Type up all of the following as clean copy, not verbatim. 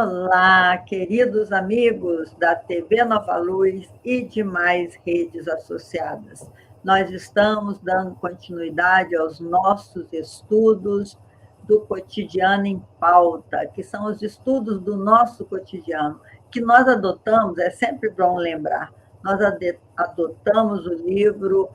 Olá, queridos amigos da TV Nova Luz e demais redes associadas. Nós estamos dando continuidade aos nossos estudos do Cotidiano em Pauta, que são os estudos do nosso cotidiano, que nós adotamos, é sempre bom lembrar, nós adotamos o livro,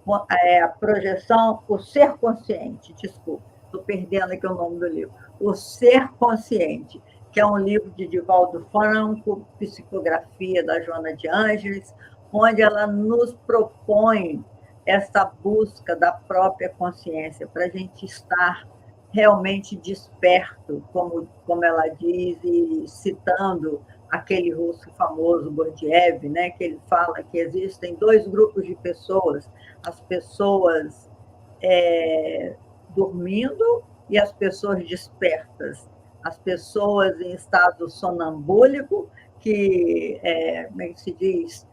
a projeção, o Ser Consciente, desculpa, estou perdendo aqui o nome do livro, O Ser Consciente, que é um livro de Divaldo Franco, psicografia da Joana de Ângeles, onde ela nos propõe essa busca da própria consciência, para a gente estar realmente desperto, como ela diz, e citando aquele russo famoso, Gurdjieff, né, que ele fala que existem dois grupos de pessoas, as pessoas dormindo e as pessoas despertas. As pessoas em estado sonambúlico, que, como é que se diz?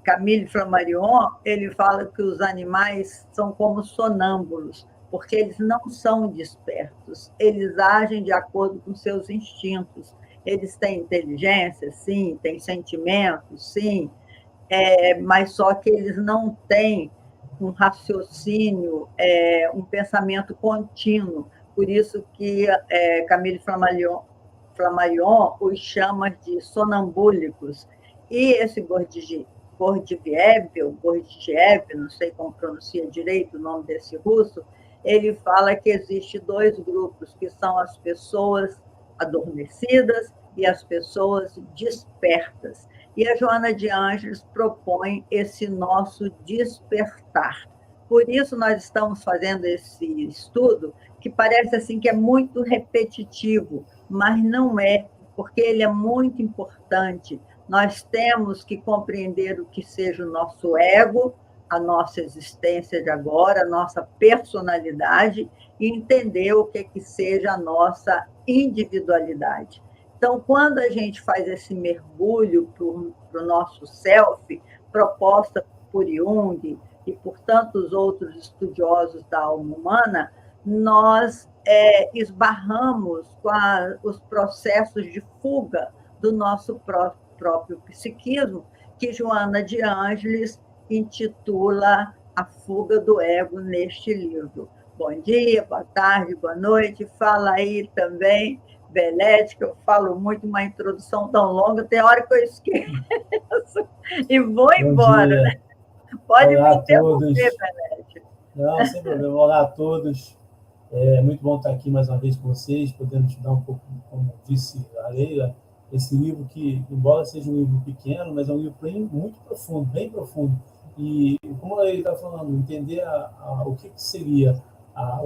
Camille Flammarion, ele fala que os animais são como sonâmbulos, porque eles não são despertos, eles agem de acordo com seus instintos. Eles têm inteligência, sim, têm sentimentos, sim, mas só que eles não têm um raciocínio, um pensamento contínuo. Por isso que Camille Flammarion os chama de sonambúlicos. E esse Gurdjieff, não sei como pronuncia direito o nome desse russo, ele fala que existe dois grupos, que são as pessoas adormecidas e as pessoas despertas. E a Joana de Ângeles propõe esse nosso despertar. Por isso, nós estamos fazendo esse estudo, que parece assim que é muito repetitivo, mas não é, porque ele é muito importante. Nós temos que compreender o que seja o nosso ego, a nossa existência de agora, a nossa personalidade, e entender o que seja a nossa individualidade. Então, quando a gente faz esse mergulho para o nosso self, proposta por Jung e por tantos outros estudiosos da alma humana, nós esbarramos com os processos de fuga do nosso próprio psiquismo, que Joana de Ângeles intitula A Fuga do Ego neste livro. Bom dia, boa tarde, boa noite. Fala aí também, Belete, que eu falo muito, uma introdução tão longa, tem hora que eu esqueço e vou embora. Né? Pode me interromper, Belete. Não, sem problema. Olá a todos. É muito bom estar aqui mais uma vez com vocês, podendo estudar um pouco, como disse a Leila, esse livro que, embora seja um livro pequeno, mas é um livro muito profundo, bem profundo. E, como ele está falando, entender o que seria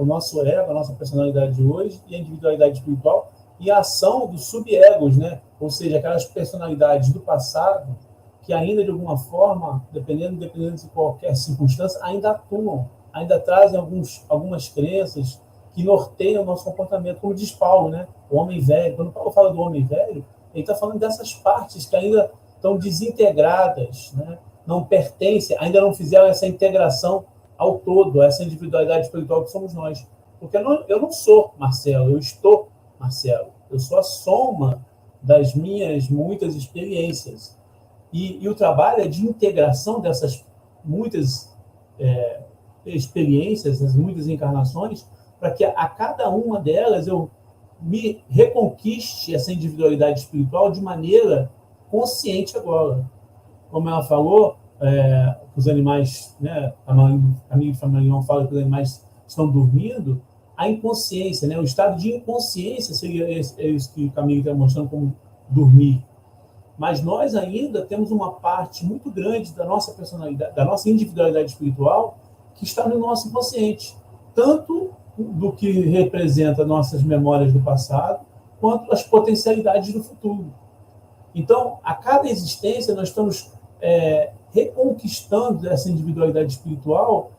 o nosso ego, a nossa personalidade de hoje e a individualidade espiritual e a ação dos sub-egos, né? Ou seja, aquelas personalidades do passado que ainda, de alguma forma, dependendo de qualquer circunstância, ainda atuam, ainda trazem algumas crenças que norteiam o nosso comportamento, como diz Paulo, né? O homem velho. Quando Paulo fala do homem velho, ele está falando dessas partes que ainda estão desintegradas, né? Não pertencem, ainda não fizeram essa integração ao todo, a essa individualidade espiritual que somos nós. Porque eu não sou Marcelo, eu estou Marcelo. Eu sou a soma das minhas muitas experiências. E o trabalho é de integração dessas muitas experiências, das muitas encarnações, para que a cada uma delas eu me reconquiste essa individualidade espiritual de maneira consciente agora. Como ela falou, os animais, né, a Camille Flammarion fala que os animais estão dormindo, a inconsciência, né, o estado de inconsciência seria isso que o Camille está mostrando como dormir. Mas nós ainda temos uma parte muito grande da nossa personalidade, da nossa individualidade espiritual, que está no nosso inconsciente, tanto do que representa nossas memórias do passado, quanto as potencialidades do futuro. Então, a cada existência, nós estamos reconquistando essa individualidade espiritual,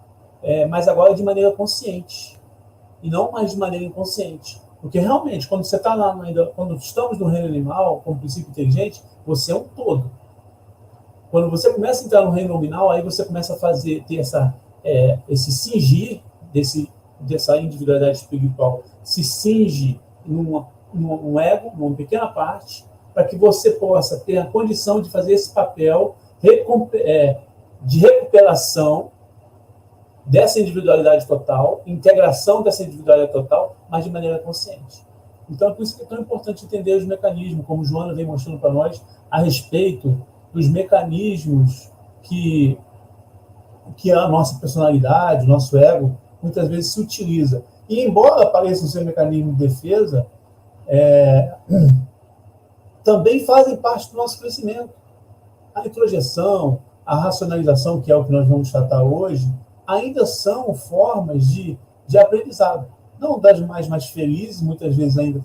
mas agora de maneira consciente, e não mais de maneira inconsciente. Porque, realmente, quando você está lá, quando estamos no reino animal, como princípio inteligente, você é um todo. Quando você começa a entrar no reino nominal, aí você começa a ter esse cingir dessa individualidade espiritual, se cinge um ego, uma pequena parte, para que você possa ter a condição de fazer esse papel de recuperação dessa individualidade total, integração dessa individualidade total, mas de maneira consciente. Então, é por isso que é tão importante entender os mecanismos, como Joana vem mostrando para nós, a respeito dos mecanismos que a nossa personalidade, o nosso ego, muitas vezes se utiliza. E, embora pareçam ser mecanismos de defesa, também fazem parte do nosso crescimento. A introjeção, a racionalização, que é o que nós vamos tratar hoje, ainda são formas de aprendizado. Não das mais felizes, muitas vezes ainda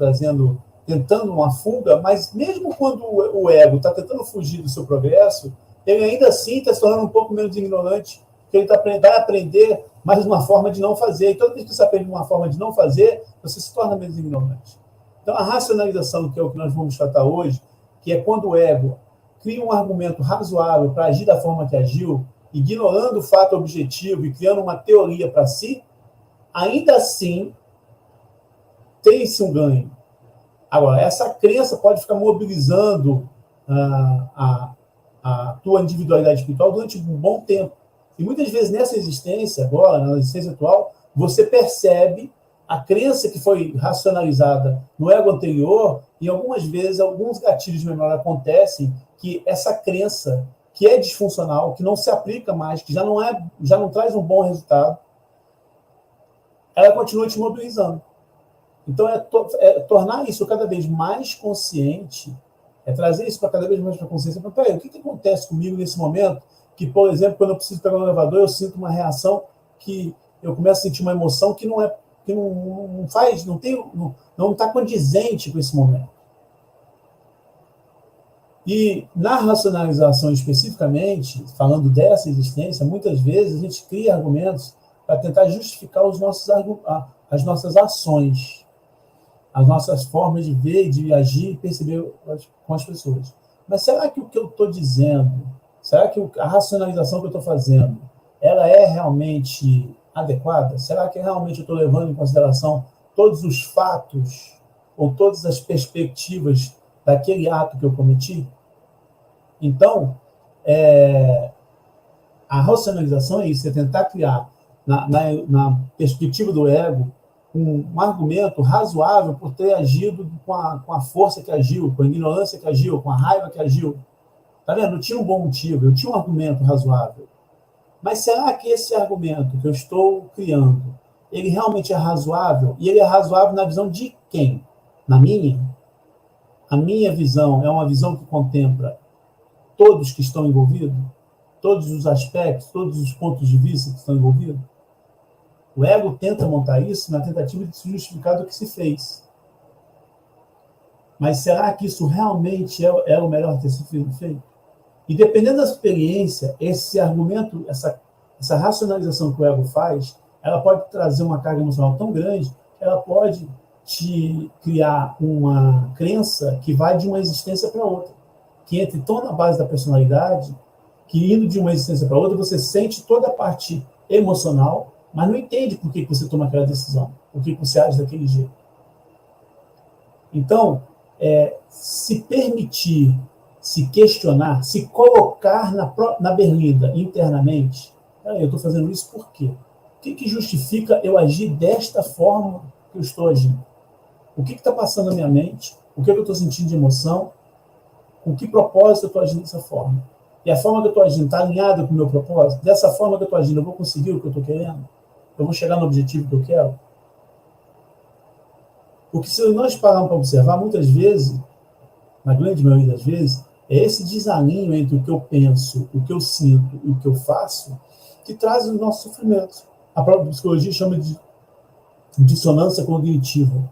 tentando uma fuga, mas mesmo quando o ego está tentando fugir do seu progresso, ele ainda assim está se tornando um pouco menos ignorante, porque ele vai aprender mais uma forma de não fazer. E toda vez que você aprende uma forma de não fazer, você se torna menos ignorante. Então, a racionalização, que é o que nós vamos tratar hoje, que é quando o ego cria um argumento razoável para agir da forma que agiu, ignorando o fato objetivo e criando uma teoria para si, ainda assim tem-se um ganho. Agora, essa crença pode ficar mobilizando a tua individualidade espiritual durante um bom tempo. E muitas vezes nessa existência, agora, na existência atual, você percebe a crença que foi racionalizada no ego anterior, e algumas vezes alguns gatilhos de memória acontecem que essa crença, que é disfuncional, que não se aplica mais, que já não traz um bom resultado, ela continua te mobilizando. Então, tornar isso cada vez mais consciente, trazer isso para cada vez mais para a consciência. Então, peraí, o que acontece comigo nesse momento que, por exemplo, quando eu preciso pegar um elevador, eu sinto uma reação que eu começo a sentir uma emoção que não está condizente com esse momento. E na racionalização especificamente, falando dessa existência, muitas vezes a gente cria argumentos para tentar justificar as nossas ações, as nossas formas de ver, de agir e perceber com as pessoas. Mas será que o que eu estou dizendo, será que a racionalização que eu estou fazendo, ela é realmente adequada? Será que realmente eu estou levando em consideração todos os fatos ou todas as perspectivas daquele ato que eu cometi? Então, a racionalização é isso, é tentar criar, na perspectiva do ego, um argumento razoável por ter agido com a força que agiu, com a ignorância que agiu, com a raiva que agiu. Tá vendo? Eu tinha um bom motivo, eu tinha um argumento razoável. Mas será que esse argumento que eu estou criando, ele realmente é razoável? E ele é razoável na visão de quem? Na minha? A minha visão é uma visão que contempla todos que estão envolvidos? Todos os aspectos, todos os pontos de vista que estão envolvidos? O ego tenta montar isso na tentativa de se justificar do que se fez. Mas será que isso realmente é o melhor ter sido feito? E dependendo da experiência, esse argumento, essa racionalização que o ego faz, ela pode trazer uma carga emocional tão grande que ela pode te criar uma crença que vai de uma existência para outra, que entra tão na base da personalidade, que indo de uma existência para outra, você sente toda a parte emocional, mas não entende por que você toma aquela decisão, por que você age daquele jeito. Então, se permitir, se questionar, se colocar na berlinda internamente, eu estou fazendo isso por quê? O que justifica eu agir desta forma que eu estou agindo? O que está passando na minha mente? O que eu estou sentindo de emoção? Com que propósito eu estou agindo dessa forma? E a forma que eu estou agindo está alinhada com o meu propósito? Dessa forma que eu estou agindo, eu vou conseguir o que eu estou querendo? Eu vou chegar no objetivo que eu quero? Porque se nós pararmos para observar, muitas vezes, na grande maioria das vezes, é esse desalinho entre o que eu penso, o que eu sinto e o que eu faço que traz os nossos sofrimentos. A própria psicologia chama de dissonância cognitiva,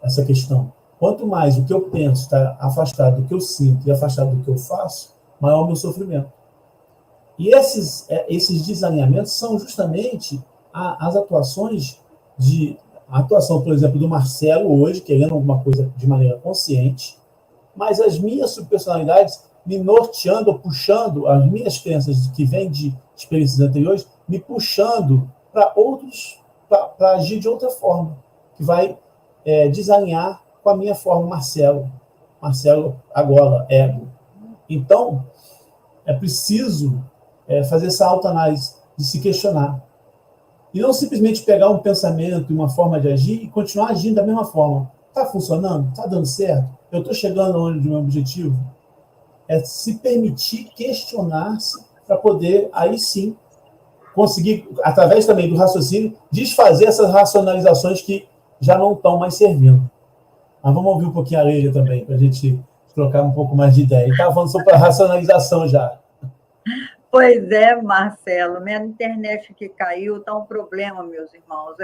essa questão. Quanto mais o que eu penso está afastado do que eu sinto e afastado do que eu faço, maior é o meu sofrimento. E esses desalinhamentos são justamente as atuações a atuação, por exemplo, do Marcelo hoje, querendo alguma coisa de maneira consciente, mas as minhas subpersonalidades me norteando, puxando, as minhas crenças que vêm de experiências anteriores, me puxando para outros, para agir de outra forma, que vai desalinhar com a minha forma, Marcelo Agola, ego. Então, é preciso fazer essa autoanálise, de se questionar. E não simplesmente pegar um pensamento e uma forma de agir e continuar agindo da mesma forma. Está funcionando? Está dando certo? Eu estou chegando onde o meu objetivo? É se permitir questionar-se para poder, aí sim, conseguir, através também do raciocínio, desfazer essas racionalizações que já não estão mais servindo. Mas vamos ouvir um pouquinho a Leila também, para a gente trocar um pouco mais de ideia. E estava falando sobre a racionalização já. Pois é, Marcelo, minha internet que caiu está um problema, meus irmãos.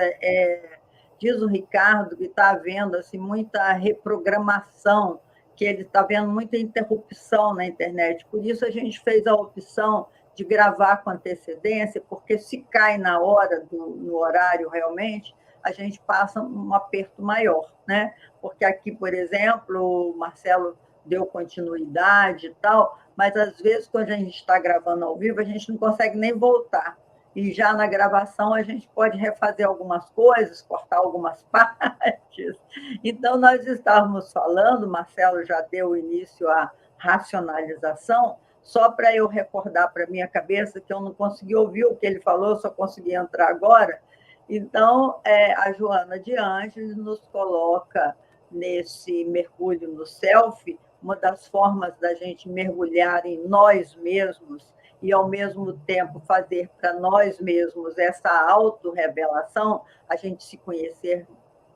Diz o Ricardo que está havendo assim, muita reprogramação, que ele está vendo muita interrupção na internet. Por isso a gente fez a opção de gravar com antecedência, porque se cai na hora, no horário realmente, a gente passa um aperto maior, né? Porque aqui, por exemplo, o Marcelo deu continuidade e tal, mas às vezes, quando a gente está gravando ao vivo, a gente não consegue nem voltar. E já na gravação a gente pode refazer algumas coisas, cortar algumas partes. Então, nós estávamos falando, Marcelo já deu início à racionalização, só para eu recordar para a minha cabeça que eu não consegui ouvir o que ele falou, só consegui entrar agora. Então, a Joana de Ângeles nos coloca nesse mergulho no self, uma das formas da gente mergulhar em nós mesmos e, ao mesmo tempo, fazer para nós mesmos essa autorrevelação, a gente se conhecer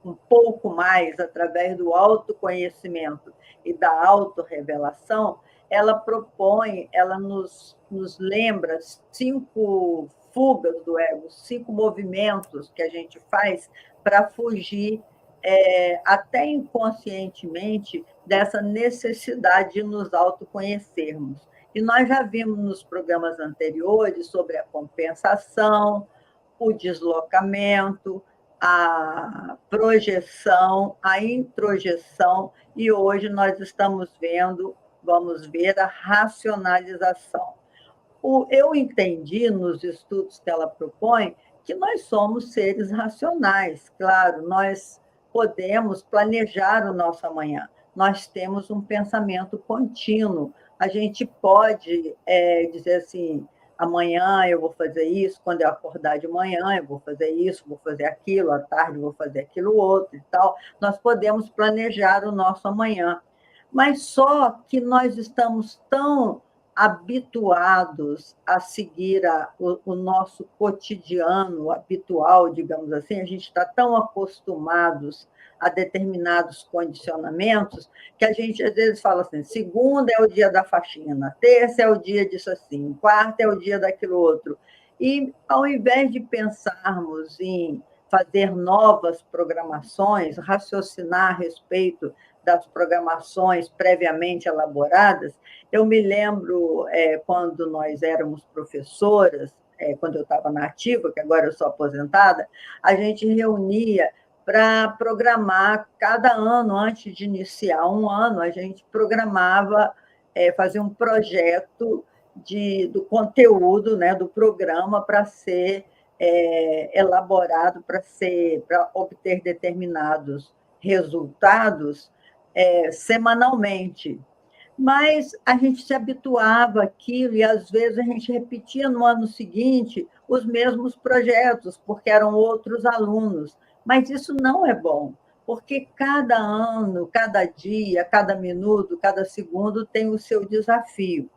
um pouco mais através do autoconhecimento e da autorrevelação, ela propõe, ela nos lembra 5 fugas do ego, 5 movimentos que a gente faz para fugir até inconscientemente, dessa necessidade de nos autoconhecermos. E nós já vimos nos programas anteriores sobre a compensação, o deslocamento, a projeção, a introjeção, e hoje nós estamos vamos ver a racionalização. Eu entendi nos estudos que ela propõe que nós somos seres racionais, claro, nós podemos planejar o nosso amanhã, nós temos um pensamento contínuo, a gente pode dizer assim, amanhã eu vou fazer isso, quando eu acordar de manhã eu vou fazer isso, vou fazer aquilo, à tarde eu vou fazer aquilo outro e tal, nós podemos planejar o nosso amanhã, mas só que nós estamos tão habituados a seguir o nosso cotidiano habitual, digamos assim, a gente está tão acostumados a determinados condicionamentos que a gente às vezes fala assim, segunda é o dia da faxina, terça é o dia disso assim, quarta é o dia daquilo outro. E ao invés de pensarmos em fazer novas programações, raciocinar a respeito das programações previamente elaboradas, eu me lembro, quando nós éramos professoras, quando eu estava na ativa, que agora eu sou aposentada, a gente reunia para programar cada ano, antes de iniciar um ano, a gente programava, fazia um projeto do conteúdo, né, do programa para ser elaborado, para obter determinados resultados semanalmente. Mas a gente se habituava àquilo e, às vezes, a gente repetia no ano seguinte os mesmos projetos, porque eram outros alunos. Mas isso não é bom, porque cada ano, cada dia, cada minuto, cada segundo tem o seu desafio.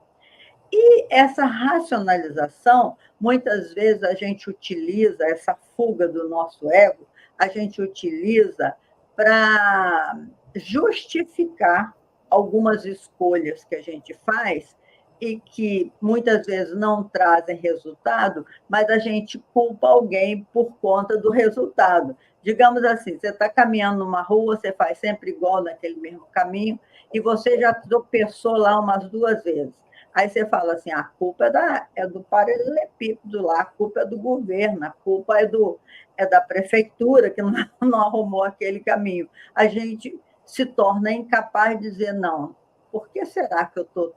E essa racionalização, muitas vezes a gente utiliza essa fuga do nosso ego, a gente utiliza para justificar algumas escolhas que a gente faz e que muitas vezes não trazem resultado, mas a gente culpa alguém por conta do resultado. Digamos assim, você está caminhando numa rua, você faz sempre igual naquele mesmo caminho, e você já tropeçou lá umas 2 vezes. Aí você fala assim, a culpa é do paralelepípedo lá, a culpa é do governo, a culpa é da prefeitura que não arrumou aquele caminho. A gente se torna incapaz de dizer, não, por que será que eu estou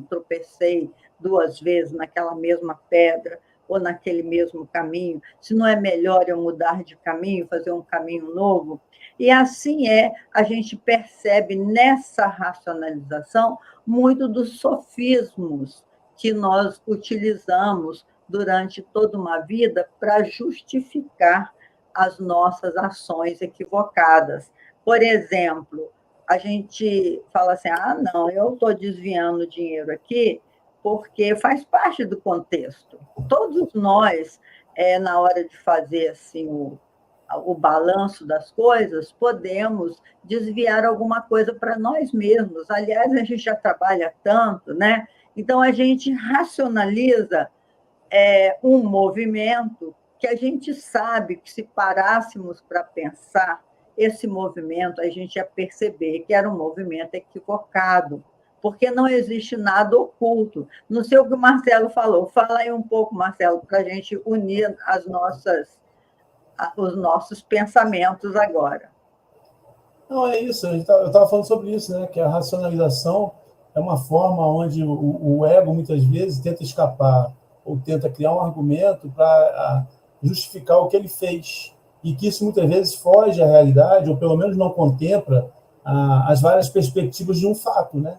tropecei 2 vezes naquela mesma pedra? ou naquele mesmo caminho, se não é melhor eu mudar de caminho, fazer um caminho novo. E assim a gente percebe nessa racionalização muito dos sofismos que nós utilizamos durante toda uma vida para justificar as nossas ações equivocadas. Por exemplo, a gente fala assim: ah, não, eu estou desviando dinheiro aqui porque faz parte do contexto. Todos nós, na hora de fazer assim, o balanço das coisas, podemos desviar alguma coisa para nós mesmos. Aliás, a gente já trabalha tanto, né? Então, a gente racionaliza um movimento que a gente sabe que, se parássemos para pensar esse movimento, a gente ia perceber que era um movimento equivocado, porque não existe nada oculto. Não sei o que o Marcelo falou. Fala aí um pouco, Marcelo, para a gente unir os nossos pensamentos agora. Não, é isso. Eu estava falando sobre isso, né? Que a racionalização é uma forma onde o ego, muitas vezes, tenta escapar ou tenta criar um argumento para justificar o que ele fez. E que isso, muitas vezes, foge à realidade, ou pelo menos não contempla as várias perspectivas de um fato, né?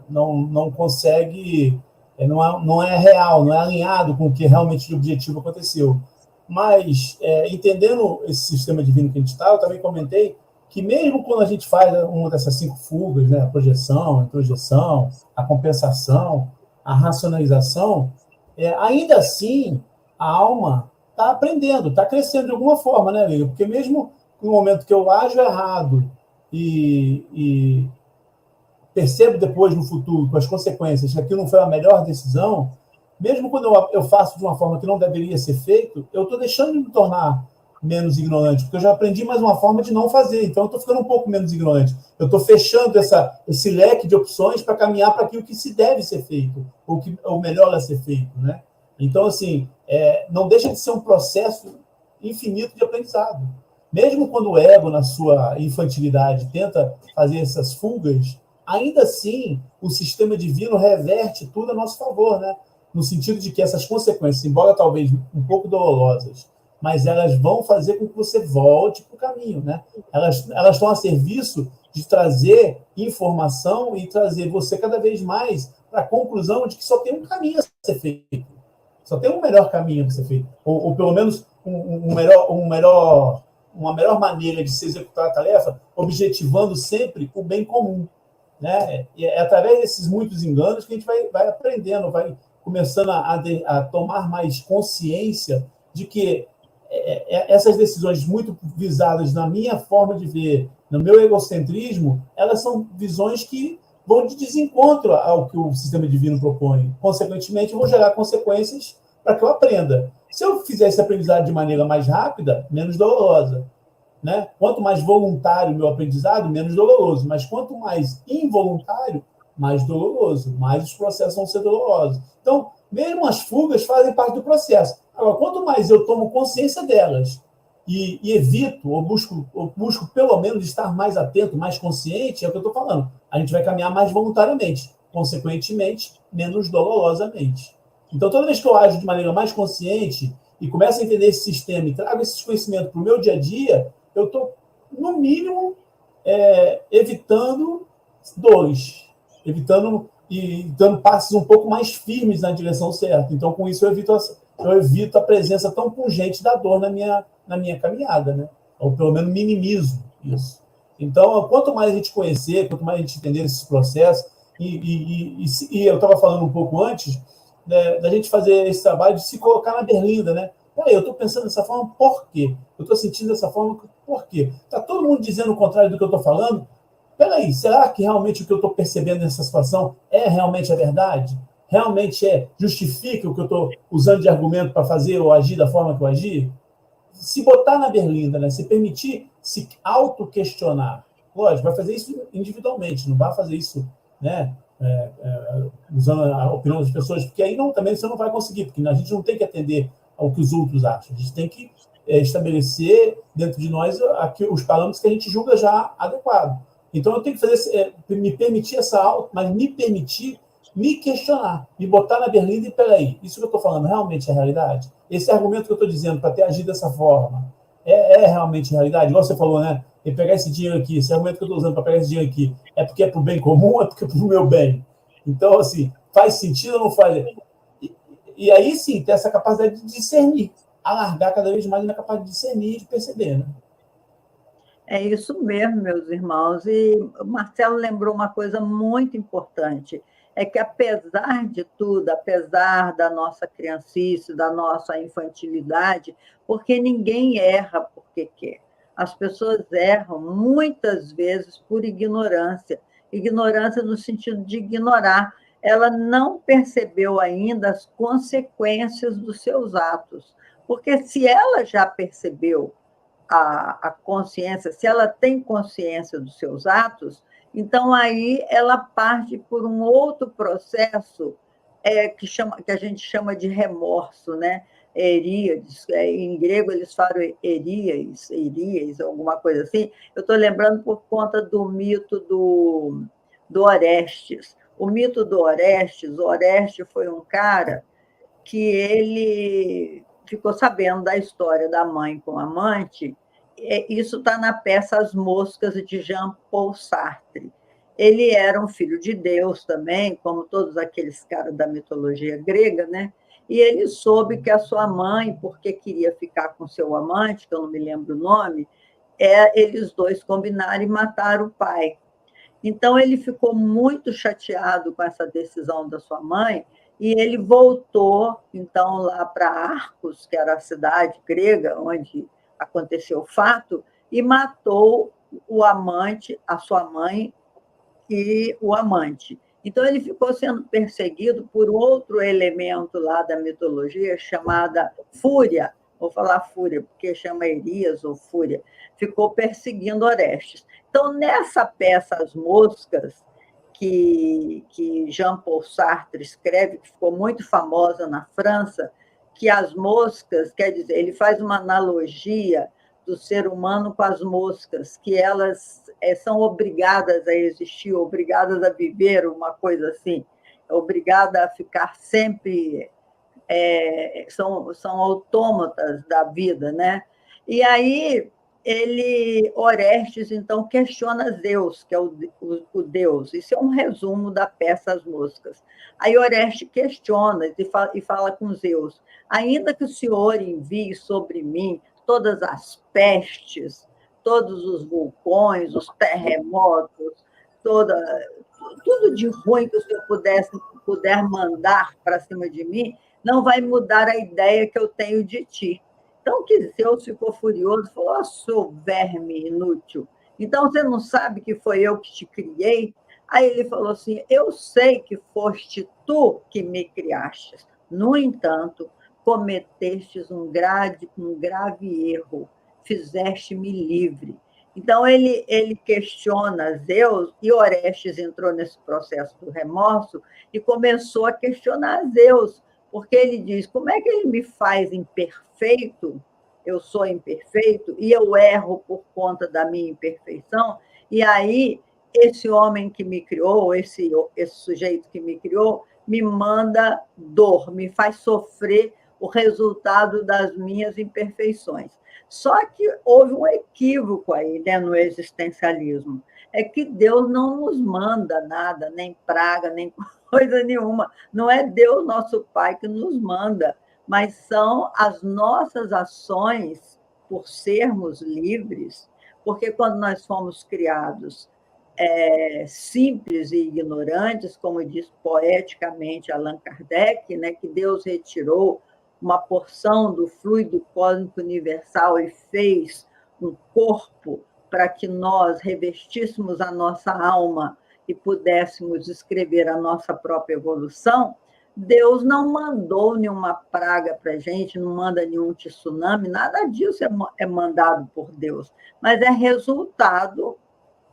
Não consegue, não é real, não é alinhado com o que realmente de objetivo aconteceu. Mas, entendendo esse sistema divino que a gente está, eu também comentei que mesmo quando a gente faz uma dessas 5 fugas, né, a projeção, a introjeção, a compensação, a racionalização, ainda assim a alma está aprendendo, está crescendo de alguma forma, né, Lívia? Porque mesmo no momento que eu ajo errado e percebo depois no futuro, com as consequências, que aquilo não foi a melhor decisão, mesmo quando eu faço de uma forma que não deveria ser feito, eu estou deixando de me tornar menos ignorante, porque eu já aprendi mais uma forma de não fazer, então eu estou ficando um pouco menos ignorante. Eu estou fechando esse leque de opções para caminhar para aquilo que se deve ser feito, ou melhor a ser feito, né? Então, assim, não deixa de ser um processo infinito de aprendizado. Mesmo quando o ego, na sua infantilidade, tenta fazer essas fugas, ainda assim, o sistema divino reverte tudo a nosso favor, né? No sentido de que essas consequências, embora talvez um pouco dolorosas, mas elas vão fazer com que você volte para o caminho, né? Elas estão a serviço de trazer informação e trazer você cada vez mais para a conclusão de que só tem um caminho a ser feito. Só tem um melhor caminho a ser feito. Ou pelo menos uma melhor maneira de se executar a tarefa, objetivando sempre o bem comum, né? E é através desses muitos enganos que a gente vai aprendendo, vai começando a tomar mais consciência de que essas decisões muito visadas na minha forma de ver, no meu egocentrismo, elas são visões que vão de desencontro ao que o sistema divino propõe. Consequentemente, vão gerar consequências para que eu aprenda. Se eu fizer esse aprendizado de maneira mais rápida, menos dolorosa, né? Quanto mais voluntário o meu aprendizado, menos doloroso. Mas quanto mais involuntário, mais doloroso. Mais os processos vão ser dolorosos. Então, mesmo as fugas fazem parte do processo. Agora, quanto mais eu tomo consciência delas e evito, ou busco pelo menos estar mais atento, mais consciente, é o que eu estou falando. A gente vai caminhar mais voluntariamente, consequentemente, menos dolorosamente. Então, toda vez que eu ajo de maneira mais consciente e começo a entender esse sistema e trago esses conhecimentos para o meu dia a dia, eu estou, no mínimo, evitando dores, evitando e dando passos um pouco mais firmes na direção certa. Então, com isso, eu evito a presença tão pungente da dor na minha caminhada, né? Ou pelo menos minimizo isso. Então, quanto mais a gente conhecer, quanto mais a gente entender esses processos, e eu estava falando um pouco antes, né, da gente fazer esse trabalho de se colocar na berlinda, né? Peraí, eu estou pensando dessa forma, por quê? Eu estou sentindo dessa forma, por quê? Está todo mundo dizendo o contrário do que eu estou falando? Peraí, será que realmente o que eu estou percebendo nessa situação é realmente a verdade? Realmente justifica o que eu estou usando de argumento para fazer ou agir da forma que eu agi? Se botar na berlinda, né? Se permitir se auto-questionar. Lógico, vai fazer isso individualmente, não vai fazer isso, né? Usando a opinião das pessoas, porque aí também você não vai conseguir, porque a gente não tem que atender ao que os outros acham. A gente tem que estabelecer dentro de nós os parâmetros que a gente julga já adequado. Então, eu tenho que fazer, me permitir mas me permitir me questionar, me botar na berlinda e, peraí, isso que eu estou falando realmente é realidade? Esse argumento que eu estou dizendo para ter agido dessa forma é realmente realidade? Igual você falou, né? E pegar esse dinheiro aqui, esse argumento que eu estou usando para pegar esse dinheiro aqui, é porque é para o bem comum ou é porque é para o meu bem? Então, assim, faz sentido ou não faz? E aí sim, ter essa capacidade de discernir, alargar cada vez mais na capacidade de discernir e de perceber, né? É isso mesmo, meus irmãos. E o Marcelo lembrou uma coisa muito importante: é que, apesar de tudo, apesar da nossa criancice, da nossa infantilidade, porque ninguém erra porque quer. As pessoas erram muitas vezes por ignorância, ignorância no sentido de ignorar. Ela não percebeu ainda as consequências dos seus atos, porque se ela já percebeu a consciência, se ela tem consciência dos seus atos, então aí ela parte por um outro processo que a gente chama de remorso, né? Eríades, em grego eles falam eríeis, alguma coisa assim. Eu estou lembrando por conta do mito do Orestes. O mito do Orestes, o Orestes foi um cara que ele ficou sabendo da história da mãe com o amante. Isso está na peça As Moscas, de Jean-Paul Sartre. Ele era um filho de Deus também, como todos aqueles caras da mitologia grega, né? E ele soube que a sua mãe, porque queria ficar com seu amante, que eu não me lembro o nome, eles dois combinaram e mataram o pai. Então, ele ficou muito chateado com essa decisão da sua mãe e ele voltou, então, lá para Arcos, que era a cidade grega onde aconteceu o fato, e matou o amante, a sua mãe e o amante. Então, ele ficou sendo perseguido por outro elemento lá da mitologia, chamada Fúria. Vou falar Fúria, porque chama Erias ou Fúria. Ficou perseguindo Orestes. Então, nessa peça As Moscas, que Jean-Paul Sartre escreve, que ficou muito famosa na França, que as moscas, quer dizer, ele faz uma analogia do ser humano com as moscas, que elas são obrigadas a existir, obrigadas a viver, uma coisa assim, obrigada a ficar sempre, são autômatas da vida, né? E aí Orestes, então, questiona Zeus, que é o Deus. Isso é um resumo da peça As Moscas. Aí Orestes questiona e fala com Zeus: ainda que o Senhor envie sobre mim todas as pestes, todos os vulcões, os terremotos, tudo de ruim que o Senhor puder mandar para cima de mim, não vai mudar a ideia que eu tenho de ti. Então, que Zeus ficou furioso, falou: oh, seu verme inútil, então você não sabe que foi eu que te criei? Aí ele falou assim: eu sei que foste tu que me criaste, no entanto, cometestes um grave erro, fizeste-me livre. Então, ele questiona Zeus, e Orestes entrou nesse processo do remorso e começou a questionar Zeus, porque ele diz: como é que ele me faz imperfeito? Eu sou imperfeito e eu erro por conta da minha imperfeição. E aí, esse homem que me criou, esse sujeito que me criou, me manda dor, me faz sofrer o resultado das minhas imperfeições. Só que houve um equívoco aí, né, no existencialismo. É que Deus não nos manda nada, nem praga, nem coisa nenhuma. Não é Deus, nosso Pai, que nos manda, mas são as nossas ações por sermos livres, porque quando nós fomos criados simples e ignorantes, como diz poeticamente Allan Kardec, né, que Deus retirou uma porção do fluido cósmico universal e fez um corpo para que nós revestíssemos a nossa alma e pudéssemos escrever a nossa própria evolução. Deus não mandou nenhuma praga para a gente, não manda nenhum tsunami, nada disso é mandado por Deus, mas é resultado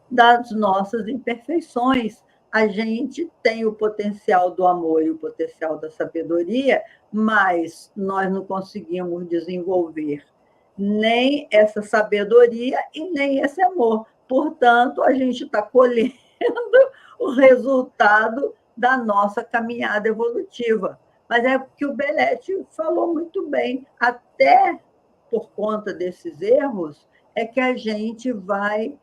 das nossas imperfeições. A gente tem o potencial do amor e o potencial da sabedoria, mas nós não conseguimos desenvolver nem essa sabedoria e nem esse amor. Portanto, a gente está colhendo o resultado da nossa caminhada evolutiva. Mas é que o Belletti falou muito bem, até por conta desses erros, é que a gente vai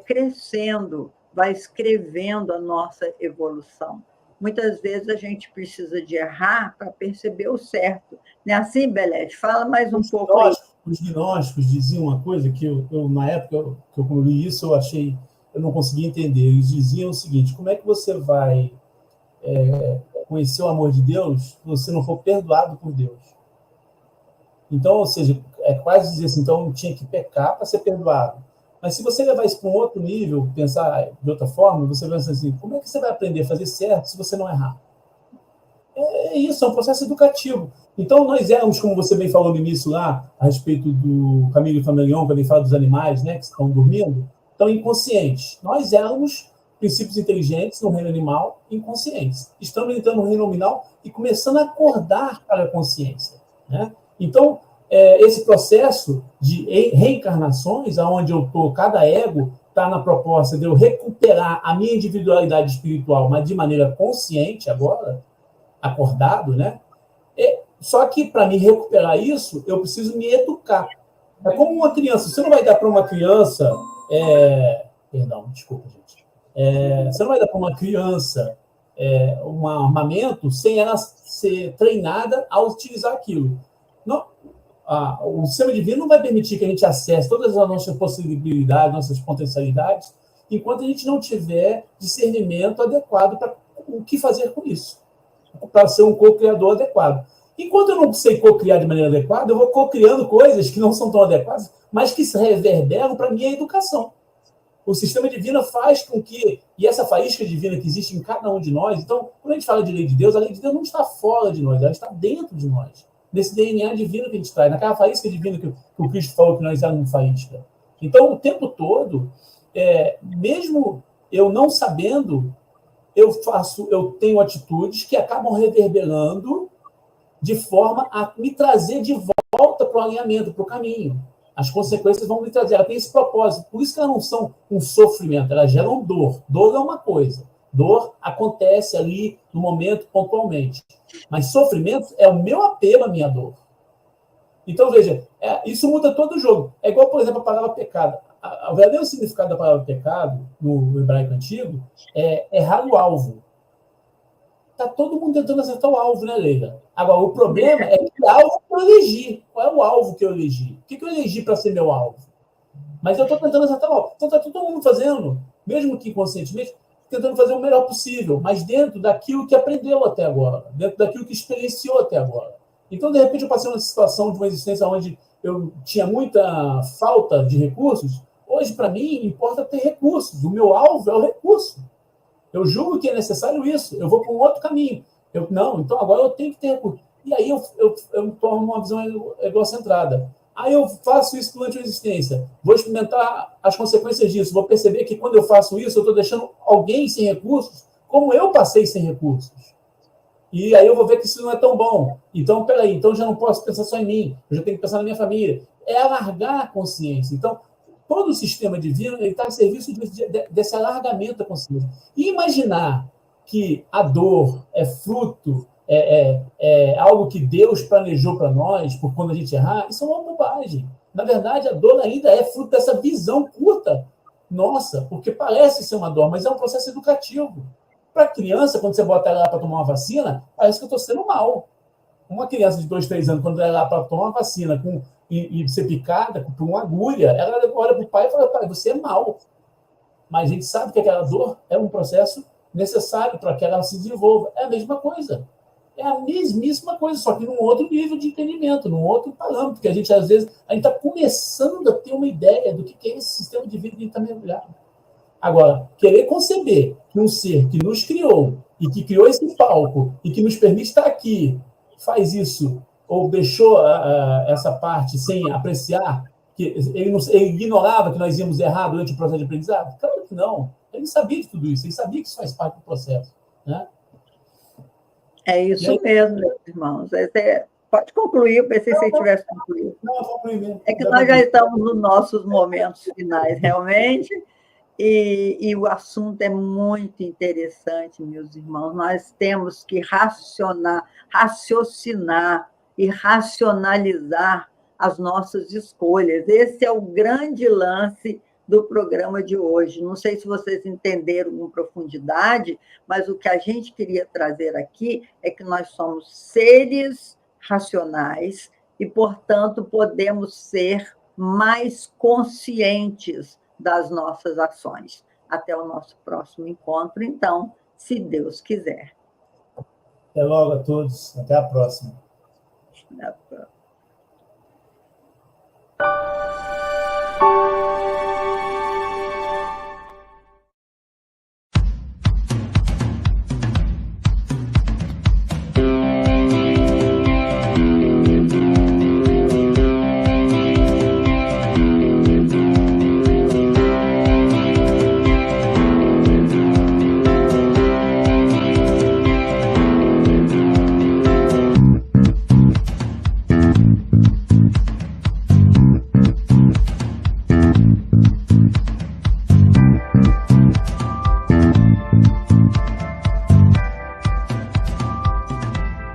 crescendo, vai escrevendo a nossa evolução. Muitas vezes a gente precisa de errar para perceber o certo. Não é assim, Belletti? Fala mais um pouco aí. Os gnósticos diziam uma coisa que na época que eu li isso, eu não conseguia entender. Eles diziam o seguinte: como é que você vai conhecer o amor de Deus se você não for perdoado por Deus? Então, ou seja, é quase dizer assim, então tinha que pecar para ser perdoado. Mas se você levar isso para um outro nível, pensar de outra forma, você vai pensar assim, como é que você vai aprender a fazer certo se você não errar? É isso, é um processo educativo. Então, nós éramos, como você bem falou no início lá, a respeito do Camilo e Flammarion, quando ele fala dos animais, né, que estão dormindo, estão inconscientes. Nós éramos princípios inteligentes no reino animal, inconscientes. Estamos entrando no reino nominal e começando a acordar para a consciência, né? Então, esse processo de reencarnações, onde eu estou, cada ego está na proposta de eu recuperar a minha individualidade espiritual, mas de maneira consciente agora, acordado, né? Só que, para me recuperar isso, eu preciso me educar. É como uma criança. Você não vai dar para uma criança... Perdão, desculpa, gente. Você não vai dar para uma criança um armamento sem ela ser treinada a utilizar aquilo. Não, o sistema divino não vai permitir que a gente acesse todas as nossas possibilidades, nossas potencialidades, enquanto a gente não tiver discernimento adequado para o que fazer com isso, para ser um co-criador adequado. Enquanto eu não sei co-criar de maneira adequada, eu vou co-criando coisas que não são tão adequadas, mas que se reverberam para a minha educação. O sistema divino faz com que... E essa faísca divina que existe em cada um de nós... Então, quando a gente fala de lei de Deus, a lei de Deus não está fora de nós, ela está dentro de nós. Nesse DNA divino que a gente traz, naquela faísca divina que o Cristo falou que nós éramos faísca. Então, o tempo todo, mesmo eu não sabendo, eu tenho atitudes que acabam reverberando de forma a me trazer de volta para o alinhamento, para o caminho. As consequências vão me trazer. Ela tem esse propósito. Por isso que elas não são um sofrimento, elas geram dor. Dor é uma coisa. Dor acontece ali no momento, pontualmente. Mas sofrimento é o meu apelo à minha dor. Então, veja, isso muda todo o jogo. É igual, por exemplo, a palavra pecado. O verdadeiro significado da palavra pecado, no hebraico antigo, é errar o alvo. Está todo mundo tentando acertar o alvo, né, Leila? Agora, o problema é que alvo que eu elegi. Qual é o alvo que eu elegi? O que eu elegi para ser meu alvo? Mas eu estou tentando acertar o alvo. Então, está todo mundo fazendo, mesmo que inconscientemente, tentando fazer o melhor possível, mas dentro daquilo que aprendeu até agora, dentro daquilo que experienciou até agora. Então, de repente, eu passei uma situação de uma existência onde eu tinha muita falta de recursos. Hoje, para mim, importa ter recursos. O meu alvo é o recurso. Eu julgo que é necessário isso. Eu vou para um outro caminho. Então agora eu tenho que ter recurso. E aí eu torno uma visão egocentrada. Aí eu faço isso durante a existência. Vou experimentar as consequências disso. Vou perceber que quando eu faço isso, eu estou deixando alguém sem recursos, como eu passei sem recursos. E aí eu vou ver que isso não é tão bom. Então, peraí, então já não posso pensar só em mim. Eu já tenho que pensar na minha família. É alargar a consciência. Então, todo o sistema divino está a serviço desse alargamento da consciência. E imaginar que a dor é fruto, é algo que Deus planejou para nós, por quando a gente errar, isso é uma bobagem. Na verdade, a dor ainda é fruto dessa visão curta nossa, porque parece ser uma dor, mas é um processo educativo. Para a criança, quando você bota ela lá para tomar uma vacina, parece que eu estou sendo mal. Uma criança de 2, 3 anos, quando ela lá para tomar uma vacina e ser picada por uma agulha, ela olha para o pai e fala, pai, você é mal. Mas a gente sabe que aquela dor é um processo necessário para que ela se desenvolva. É a mesma coisa. É a mesmíssima coisa, só que num outro nível de entendimento, num outro parâmetro, que a gente, às vezes, a gente está começando a ter uma ideia do que é esse sistema de vida que a gente está mergulhado. Agora, querer conceber que um ser que nos criou e que criou esse palco e que nos permite estar aqui faz isso ou deixou essa parte sem apreciar, que ele ignorava que nós íamos errar durante o processo de aprendizado? Claro que não. Ele sabia de tudo isso, ele sabia que isso faz parte do processo, né? É isso mesmo, meus irmãos. Pode concluir, eu pensei que você tivesse concluído. Não, vou concluir mesmo. É que nós já estamos nos nossos momentos finais, realmente, E o assunto é muito interessante, meus irmãos. Nós temos que raciocinar e racionalizar as nossas escolhas. Esse é o grande lance do programa de hoje. Não sei se vocês entenderam com profundidade, mas o que a gente queria trazer aqui é que nós somos seres racionais e, portanto, podemos ser mais conscientes das nossas ações. Até o nosso próximo encontro, então, se Deus quiser. Até logo a todos. Até a próxima. Até a próxima.